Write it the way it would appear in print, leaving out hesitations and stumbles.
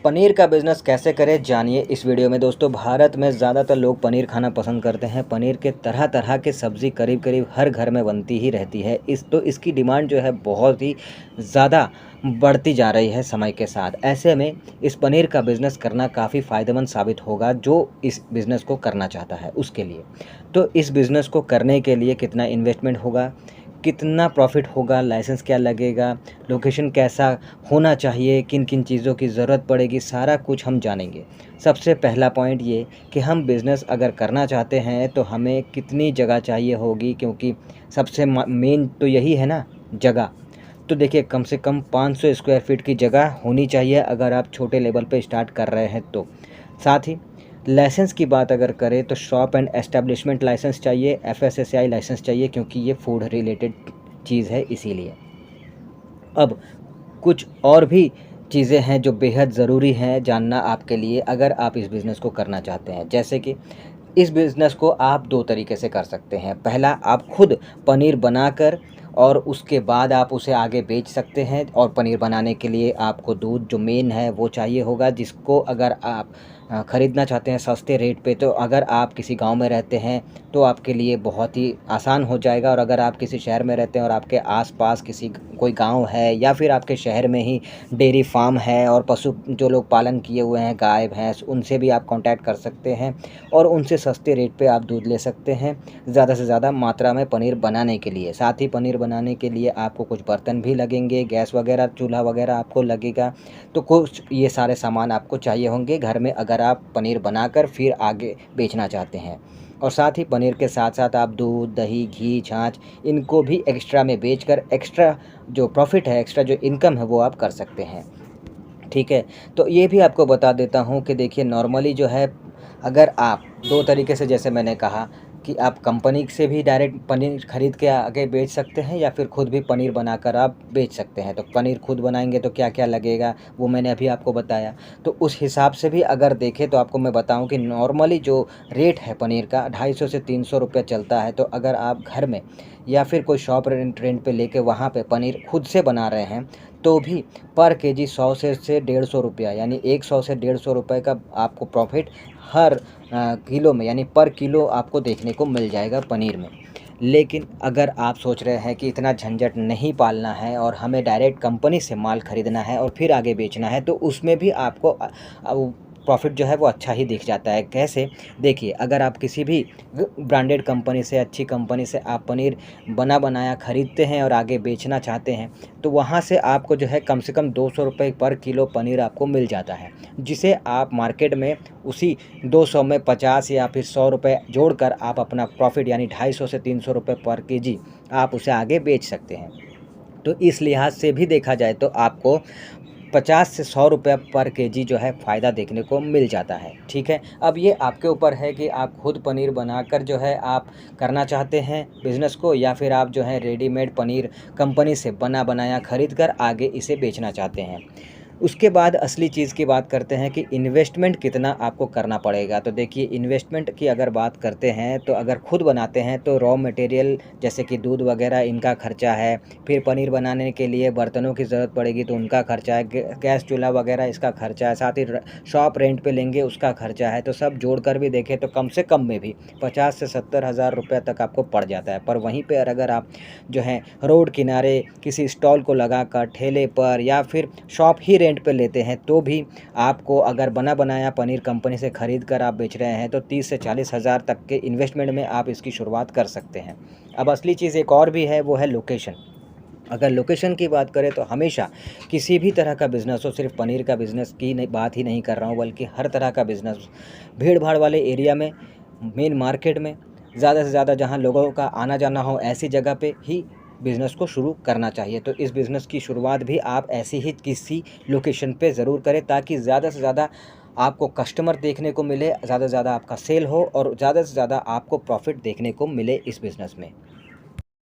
पनीर का बिज़नेस कैसे करें जानिए इस वीडियो में दोस्तों। भारत में ज़्यादातर लोग पनीर खाना पसंद करते हैं। पनीर के तरह तरह के सब्ज़ी करीब करीब हर घर में बनती ही रहती है। इसकी डिमांड जो है बहुत ही ज़्यादा बढ़ती जा रही है समय के साथ। ऐसे में इस पनीर का बिज़नेस करना काफ़ी फ़ायदेमंद साबित होगा जो इस बिज़नेस को करना चाहता है उसके लिए। तो इस बिज़नेस को करने के लिए कितना इन्वेस्टमेंट होगा, कितना प्रॉफ़िट होगा, लाइसेंस क्या लगेगा, लोकेशन कैसा होना चाहिए, किन-किन चीज़ों की ज़रूरत पड़ेगी, सारा कुछ हम जानेंगे। सबसे पहला पॉइंट ये कि हम बिज़नेस अगर करना चाहते हैं तो हमें कितनी जगह चाहिए होगी, क्योंकि सबसे मेन तो यही है ना, जगह। तो देखिए कम से कम 500 स्क्वायर फीट की जगह होनी चाहिए अगर आप छोटे लेवल पे स्टार्ट कर रहे हैं तो। साथ ही लाइसेंस की बात अगर करें तो शॉप एंड एस्टेब्लिशमेंट लाइसेंस चाहिए, एफएसएसआई लाइसेंस चाहिए, क्योंकि ये फूड रिलेटेड चीज़ है इसीलिए। अब कुछ और भी चीज़ें हैं जो बेहद ज़रूरी हैं जानना आपके लिए अगर आप इस बिज़नेस को करना चाहते हैं। जैसे कि इस बिज़नेस को आप 2 तरीके से कर सकते हैं। पहला, आप खुद पनीर बनाकर और उसके बाद आप उसे आगे बेच सकते हैं। और पनीर बनाने के लिए आपको दूध जो मेन है वो चाहिए होगा, जिसको अगर आप ख़रीदना चाहते हैं सस्ते रेट पे, तो अगर आप किसी गांव में रहते हैं तो आपके लिए बहुत ही आसान हो जाएगा। और अगर आप किसी शहर में रहते हैं और आपके आसपास किसी कोई गांव है या फिर आपके शहर में ही डेयरी फार्म है और पशु जो लोग पालन किए हुए हैं गाय भैंस, उनसे भी आप कांटेक्ट कर सकते हैं और उनसे सस्ते रेट पे आप दूध ले सकते हैं ज़्यादा से ज़्यादा मात्रा में पनीर बनाने के लिए। साथ ही पनीर बनाने के लिए आपको कुछ बर्तन भी लगेंगे, गैस वगैरह, चूल्हा वगैरह आपको लगेगा। तो कुछ ये सारे सामान आपको चाहिए होंगे घर में अगर आप पनीर बनाकर फिर आगे बेचना चाहते हैं। और साथ ही पनीर के साथ साथ आप दूध, दही, घी, छाछ इनको भी एक्स्ट्रा में बेचकर एक्स्ट्रा जो प्रॉफ़िट है, एक्स्ट्रा जो इनकम है वो आप कर सकते हैं। ठीक है, तो ये भी आपको बता देता हूँ कि देखिए नॉर्मली जो है, अगर आप 2 तरीके से, जैसे मैंने कहा कि आप कंपनी से भी डायरेक्ट पनीर ख़रीद के आगे बेच सकते हैं या फिर खुद भी पनीर बनाकर आप बेच सकते हैं। तो पनीर खुद बनाएंगे तो क्या-क्या लगेगा वो मैंने अभी आपको बताया। तो उस हिसाब से भी अगर देखें तो आपको मैं बताऊं कि नॉर्मली जो रेट है पनीर का 250 से 300 रुपये चलता है। तो अगर आप घर में या फिर कोई शॉप रेंट पे लेके वहाँ पे पनीर खुद से बना रहे हैं तो भी पर केजी 100 से 150 रुपया, यानी 100 से 150 रुपये का आपको प्रॉफ़िट हर किलो में, यानी पर किलो आपको देखने को मिल जाएगा पनीर में। लेकिन अगर आप सोच रहे हैं कि इतना झंझट नहीं पालना है और हमें डायरेक्ट कंपनी से माल ख़रीदना है और फिर आगे बेचना है, तो उसमें भी आपको प्रॉफ़िट जो है वो अच्छा ही दिख जाता है। कैसे? देखिए, अगर आप किसी भी ब्रांडेड कंपनी से, अच्छी कंपनी से आप पनीर बना बनाया ख़रीदते हैं और आगे बेचना चाहते हैं, तो वहाँ से आपको जो है कम से कम 200 रुपये पर किलो पनीर आपको मिल जाता है, जिसे आप मार्केट में उसी 200 में 50 या फिर 100 रुपये जोड़कर आप अपना प्रॉफ़िट यानी 250 से 300 रुपये पर केजी आप उसे आगे बेच सकते हैं। तो इस लिहाज से भी देखा जाए तो आपको 50 से 100 रुपये पर केजी जो है फ़ायदा देखने को मिल जाता है। ठीक है, अब ये आपके ऊपर है कि आप खुद पनीर बनाकर जो है आप करना चाहते हैं बिज़नेस को, या फिर आप जो है रेडीमेड पनीर कंपनी से बना बनाया ख़रीद कर आगे इसे बेचना चाहते हैं। उसके बाद असली चीज़ की बात करते हैं कि इन्वेस्टमेंट कितना आपको करना पड़ेगा। तो देखिए, इन्वेस्टमेंट की अगर बात करते हैं तो अगर खुद बनाते हैं तो रॉ मटेरियल जैसे कि दूध वगैरह इनका खर्चा है, फिर पनीर बनाने के लिए बर्तनों की ज़रूरत पड़ेगी तो उनका खर्चा है, गैस चूल्हा वगैरह इसका खर्चा है, साथ ही शॉप रेंट पे लेंगे उसका खर्चा है। तो सब जोड़कर भी देखें तो कम से कम में भी 50 से 70 हज़ार रुपये तक आपको पड़ जाता है। पर वहीं पर अगर आप जो है रोड किनारे किसी स्टॉल को लगाकर ठेले पर या फिर शॉप ही रेंट पे लेते हैं तो भी आपको, अगर बना बनाया पनीर कंपनी से ख़रीद कर आप बेच रहे हैं, तो 30 से 40 हज़ार तक के इन्वेस्टमेंट में आप इसकी शुरुआत कर सकते हैं। अब असली चीज़ एक और भी है, वो है लोकेशन। अगर लोकेशन की बात करें तो हमेशा किसी भी तरह का बिज़नेस हो, सिर्फ पनीर का बिज़नेस की नहीं बात ही नहीं कर रहा हूँ, बल्कि हर तरह का बिज़नेस भीड़ भाड़ वाले एरिया में, मेन मार्केट में, ज़्यादा से ज़्यादा जहाँ लोगों का आना जाना हो ऐसी जगह पे ही बिज़नेस को शुरू करना चाहिए। तो इस बिज़नेस की शुरुआत भी आप ऐसी ही किसी लोकेशन पे ज़रूर करें, ताकि ज़्यादा से ज़्यादा आपको कस्टमर देखने को मिले, ज़्यादा से ज़्यादा आपका सेल हो और ज़्यादा से ज़्यादा आपको प्रॉफ़िट देखने को मिले इस बिज़नेस में।